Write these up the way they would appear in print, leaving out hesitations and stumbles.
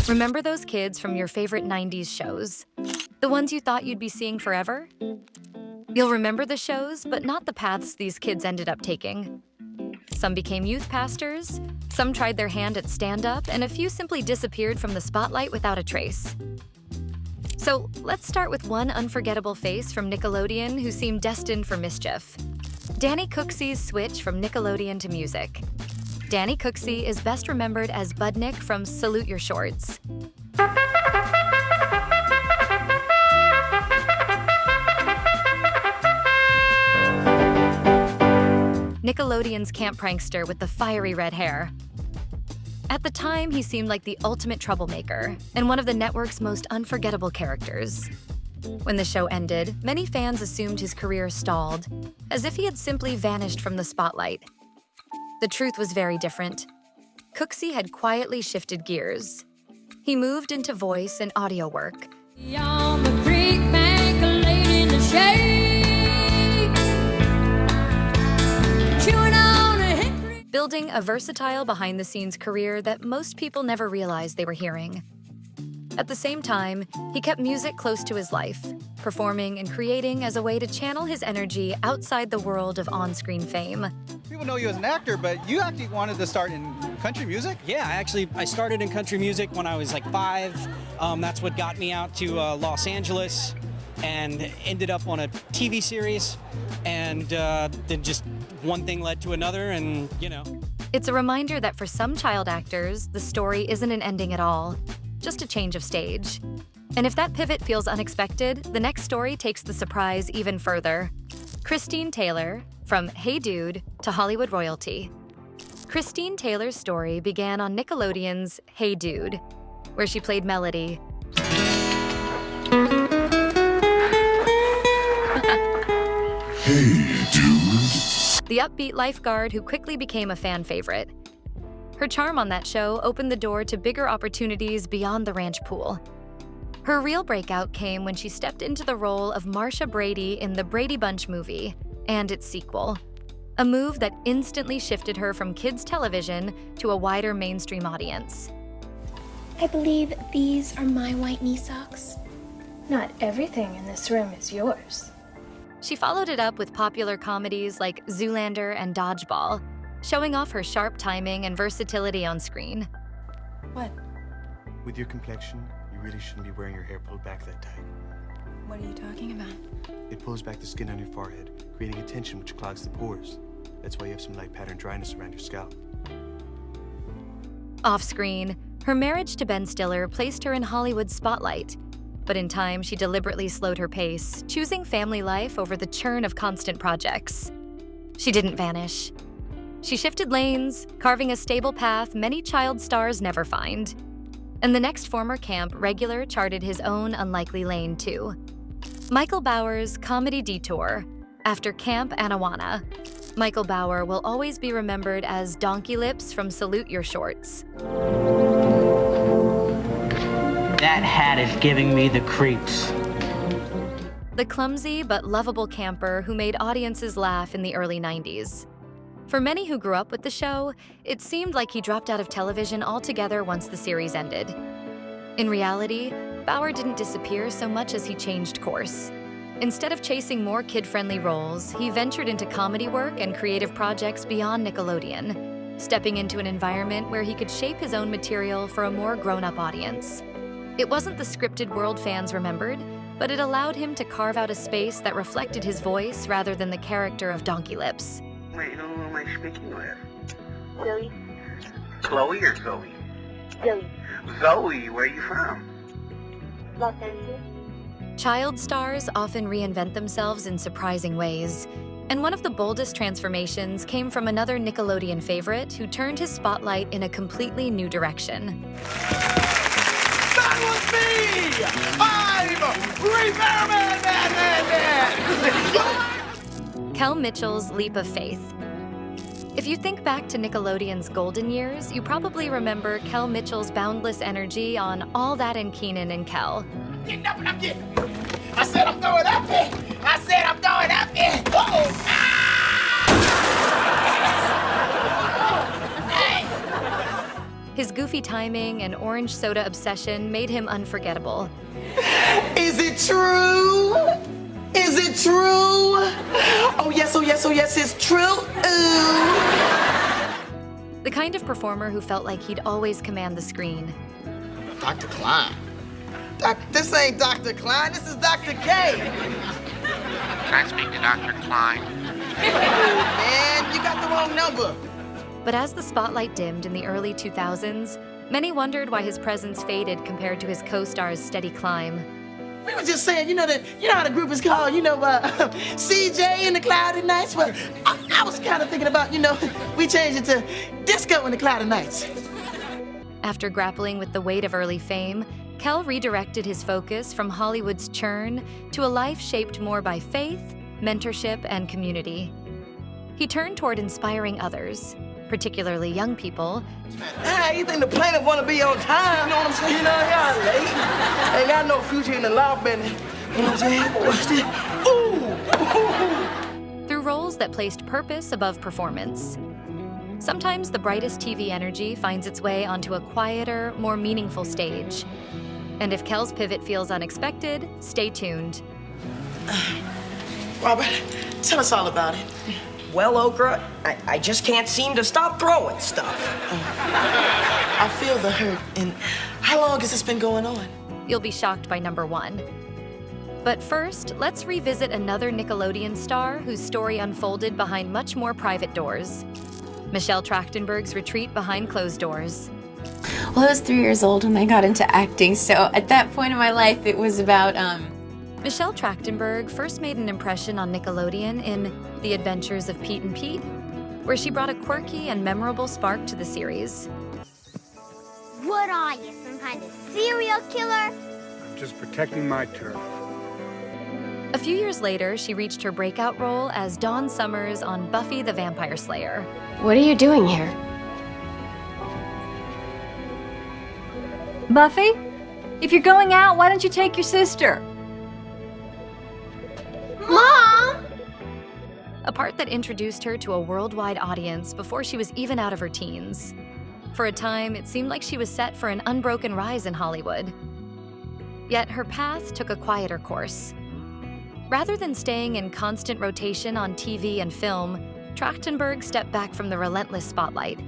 Remember those kids from your favorite 90s shows? The ones you thought you'd be seeing forever? You'll remember the shows, but not the paths these kids ended up taking. Some became youth pastors, some tried their hand at stand-up, and a few simply disappeared from the spotlight without a trace. So let's start with one unforgettable face from Nickelodeon who seemed destined for mischief. Danny Cooksey's switch from Nickelodeon to music. Danny Cooksey is best remembered as Budnick from Salute Your Shorts. Nickelodeon's camp prankster with the fiery red hair. At the time, he seemed like the ultimate troublemaker and one of the network's most unforgettable characters. When the show ended, many fans assumed his career stalled, as if he had simply vanished from the spotlight. The truth was very different. Cooksey had quietly shifted gears. He moved into voice and audio work. On the creek bank, laid in the shade, chewing on a hickory. Building a versatile behind-the-scenes career that most people never realized they were hearing. At the same time, he kept music close to his life, performing and creating as a way to channel his energy outside the world of on-screen fame. People know you as an actor, but you actually wanted to start in country music? Yeah, I started in country music when I was like 5. That's what got me out to Los Angeles and ended up on a TV series. And then just one thing led to another and, It's a reminder that for some child actors, the story isn't an ending at all, just a change of stage. And if that pivot feels unexpected, the next story takes the surprise even further. Christine Taylor, from Hey Dude to Hollywood royalty. Christine Taylor's story began on Nickelodeon's Hey Dude, where she played Melody. Hey, dude. The upbeat lifeguard who quickly became a fan favorite. Her charm on that show opened the door to bigger opportunities beyond the ranch pool. Her real breakout came when she stepped into the role of Marcia Brady in the Brady Bunch movie and its sequel, a move that instantly shifted her from kids' television to a wider mainstream audience. I believe these are my white knee socks. Not everything in this room is yours. She followed it up with popular comedies like Zoolander and Dodgeball, showing off her sharp timing and versatility on screen. What? With your complexion, you really shouldn't be wearing your hair pulled back that tight. What are you talking about? It pulls back the skin on your forehead, creating a tension which clogs the pores. That's why you have some light pattern dryness around your scalp. Off-screen, her marriage to Ben Stiller placed her in Hollywood's spotlight. But in time, she deliberately slowed her pace, choosing family life over the churn of constant projects. She didn't vanish. She shifted lanes, carving a stable path many child stars never find. And the next former camp regular charted his own unlikely lane, too. Michael Bauer's comedy detour. After Camp Anawana, Michael Bauer will always be remembered as Donkey Lips from Salute Your Shorts. That hat is giving me the creeps. The clumsy but lovable camper who made audiences laugh in the early 90s. For many who grew up with the show, it seemed like he dropped out of television altogether once the series ended. In reality, Bauer didn't disappear so much as he changed course. Instead of chasing more kid-friendly roles, he ventured into comedy work and creative projects beyond Nickelodeon, stepping into an environment where he could shape his own material for a more grown-up audience. It wasn't the scripted world fans remembered, but it allowed him to carve out a space that reflected his voice rather than the character of Donkey Lips. Wait, who am I speaking with? Zoe. Chloe or Zoe? Zoe. Zoe, where are you from? Los Angeles. Child stars often reinvent themselves in surprising ways, and one of the boldest transformations came from another Nickelodeon favorite who turned his spotlight in a completely new direction. That was me! I'm Repairman! Kel Mitchell's leap of faith. If you think back to Nickelodeon's golden years, you probably remember Kel Mitchell's boundless energy on All That and Keenan and Kel. Getting up and I'm getting. I said I'm going up there. I said I'm going up there. Oh! His goofy timing and orange soda obsession made him unforgettable. Is it true? Is it true? Oh yes, it's true. Ooh. The kind of performer who felt like he'd always command the screen. Dr. Klein. This ain't Dr. Klein, this is Dr. K. Can I speak to Dr. Klein? Man, you got the wrong number. But as the spotlight dimmed in the early 2000s, many wondered why his presence faded compared to his co-star's steady climb. We were just saying, you know how the group is called, CJ and the Cloudy Nights? Well, I was kind of thinking about, we changed it to Disco and the Cloudy Nights. After grappling with the weight of early fame, Kel redirected his focus from Hollywood's churn to a life shaped more by faith, mentorship, and community. He turned toward inspiring others, particularly young people. You think the plaintiff want to be on time, you know what I'm saying? Y'all late. Ain't got no future in the law bending. You know what I'm saying? Ooh. Through roles that placed purpose above performance. Sometimes the brightest TV energy finds its way onto a quieter, more meaningful stage. And if Kel's pivot feels unexpected, stay tuned. Robert, tell us all about it. Well, Okra, I just can't seem to stop throwing stuff. I feel the hurt. And how long has this been going on? You'll be shocked by number 1. But first, let's revisit another Nickelodeon star whose story unfolded behind much more private doors. Michelle Trachtenberg's retreat behind closed doors. Well, I was 3 years old when I got into acting, so at that point in my life, it was about, Michelle Trachtenberg first made an impression on Nickelodeon in The Adventures of Pete and Pete, where she brought a quirky and memorable spark to the series. What are you, some kind of serial killer? I'm just protecting my turf. A few years later, she reached her breakout role as Dawn Summers on Buffy the Vampire Slayer. What are you doing here? Buffy, if you're going out, why don't you take your sister? Mom! A part that introduced her to a worldwide audience before she was even out of her teens. For a time, it seemed like she was set for an unbroken rise in Hollywood. Yet her path took a quieter course. Rather than staying in constant rotation on TV and film, Trachtenberg stepped back from the relentless spotlight.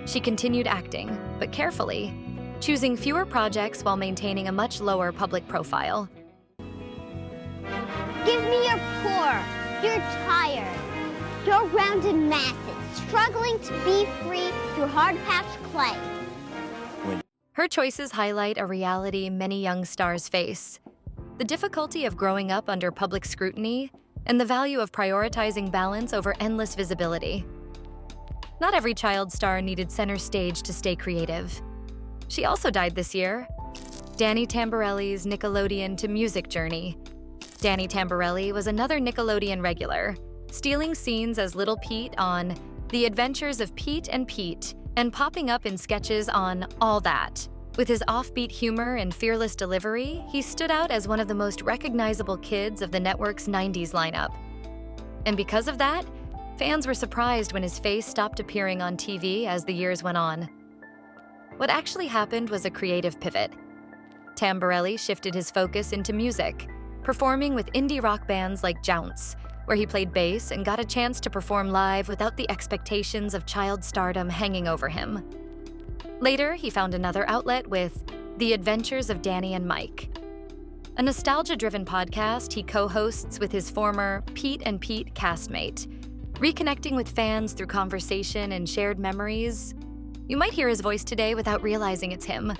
She continued acting, but carefully, choosing fewer projects while maintaining a much lower public profile. Give me your poor. You're tired. You're rounded masses, struggling to be free through hard-patched clay. Her choices highlight a reality many young stars face: the difficulty of growing up under public scrutiny and the value of prioritizing balance over endless visibility. Not every child star needed center stage to stay creative. She also died this year. Danny Tamborelli's Nickelodeon to music journey. Danny Tamborelli was another Nickelodeon regular, stealing scenes as Little Pete on The Adventures of Pete and popping up in sketches on All That. With his offbeat humor and fearless delivery, he stood out as one of the most recognizable kids of the network's 90's lineup. And because of that, fans were surprised when his face stopped appearing on TV as the years went on. What actually happened was a creative pivot. Tamborelli shifted his focus into music, performing with indie rock bands like Jounce, where he played bass and got a chance to perform live without the expectations of child stardom hanging over him. Later, he found another outlet with The Adventures of Danny and Mike, a nostalgia-driven podcast he co-hosts with his former Pete and Pete castmate, reconnecting with fans through conversation and shared memories. You might hear his voice today without realizing it's him.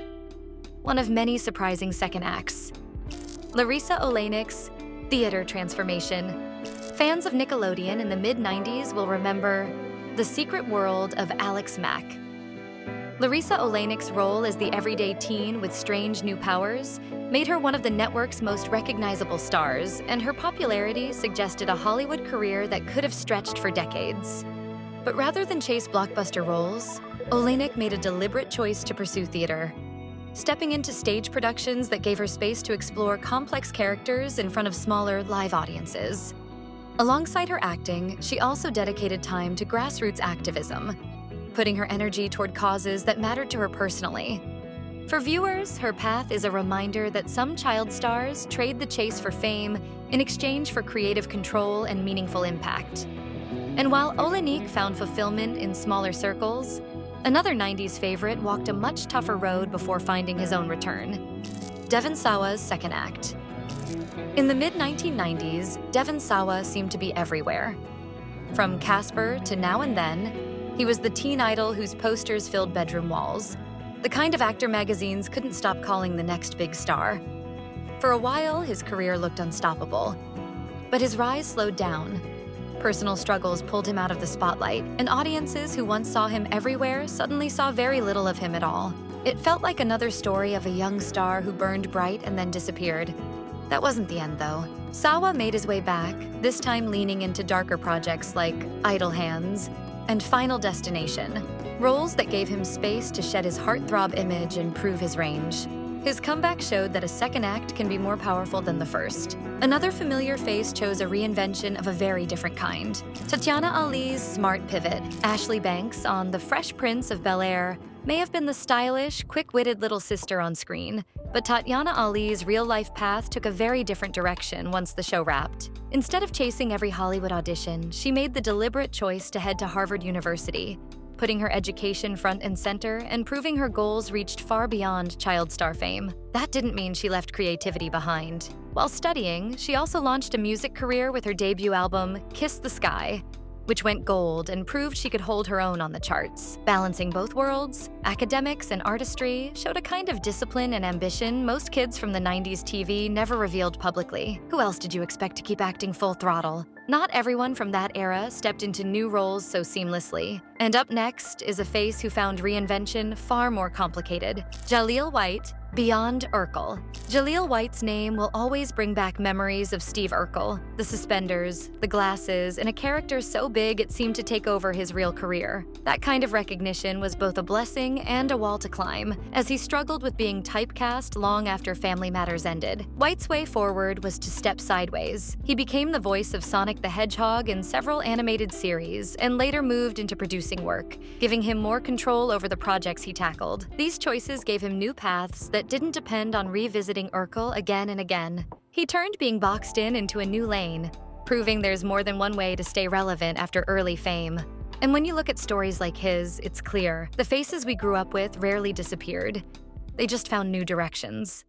One of many surprising second acts. Larisa Oleynik's theater transformation. Fans of Nickelodeon in the mid-90's will remember The Secret World of Alex Mack. Larisa Oleynik's role as the everyday teen with strange new powers made her one of the network's most recognizable stars, and her popularity suggested a Hollywood career that could have stretched for decades. But rather than chase blockbuster roles, Oleynik made a deliberate choice to pursue theater, stepping into stage productions that gave her space to explore complex characters in front of smaller live audiences. Alongside her acting, she also dedicated time to grassroots activism, putting her energy toward causes that mattered to her personally. For viewers, her path is a reminder that some child stars trade the chase for fame in exchange for creative control and meaningful impact. And while Olenik found fulfillment in smaller circles, another 90s favorite walked a much tougher road before finding his own return. Devon Sawa's second act. In the mid-1990s, Devon Sawa seemed to be everywhere. From Casper to Now and Then, he was the teen idol whose posters filled bedroom walls, the kind of actor magazines couldn't stop calling the next big star. For a while, his career looked unstoppable. But his rise slowed down. Personal struggles pulled him out of the spotlight, and audiences who once saw him everywhere suddenly saw very little of him at all. It felt like another story of a young star who burned bright and then disappeared. That wasn't the end, though. Sawa made his way back, this time leaning into darker projects like Idle Hands and Final Destination, roles that gave him space to shed his heartthrob image and prove his range. His comeback showed that a second act can be more powerful than the first. Another familiar face chose a reinvention of a very different kind. Tatiana Ali's smart pivot, Ashley Banks on The Fresh Prince of Bel-Air, may have been the stylish, quick-witted little sister on screen, but Tatiana Ali's real-life path took a very different direction once the show wrapped. Instead of chasing every Hollywood audition, she made the deliberate choice to head to Harvard University, putting her education front and center and proving her goals reached far beyond child star fame. That didn't mean she left creativity behind. While studying, she also launched a music career with her debut album, Kiss the Sky, which went gold and proved she could hold her own on the charts. Balancing both worlds, academics and artistry showed a kind of discipline and ambition most kids from the 90s TV never revealed publicly. Who else did you expect to keep acting full throttle? Not everyone from that era stepped into new roles so seamlessly. And up next is a face who found reinvention far more complicated. Jaleel White, beyond Urkel. Jaleel White's name will always bring back memories of Steve Urkel, the suspenders, the glasses, and a character so big it seemed to take over his real career. That kind of recognition was both a blessing and a wall to climb, as he struggled with being typecast long after Family Matters ended. White's way forward was to step sideways. He became the voice of Sonic the Hedgehog in several animated series, and later moved into producing work, giving him more control over the projects he tackled. These choices gave him new paths that didn't depend on revisiting Urkel again and again. He turned being boxed in into a new lane, proving there's more than one way to stay relevant after early fame. And when you look at stories like his, it's clear, the faces we grew up with rarely disappeared. They just found new directions.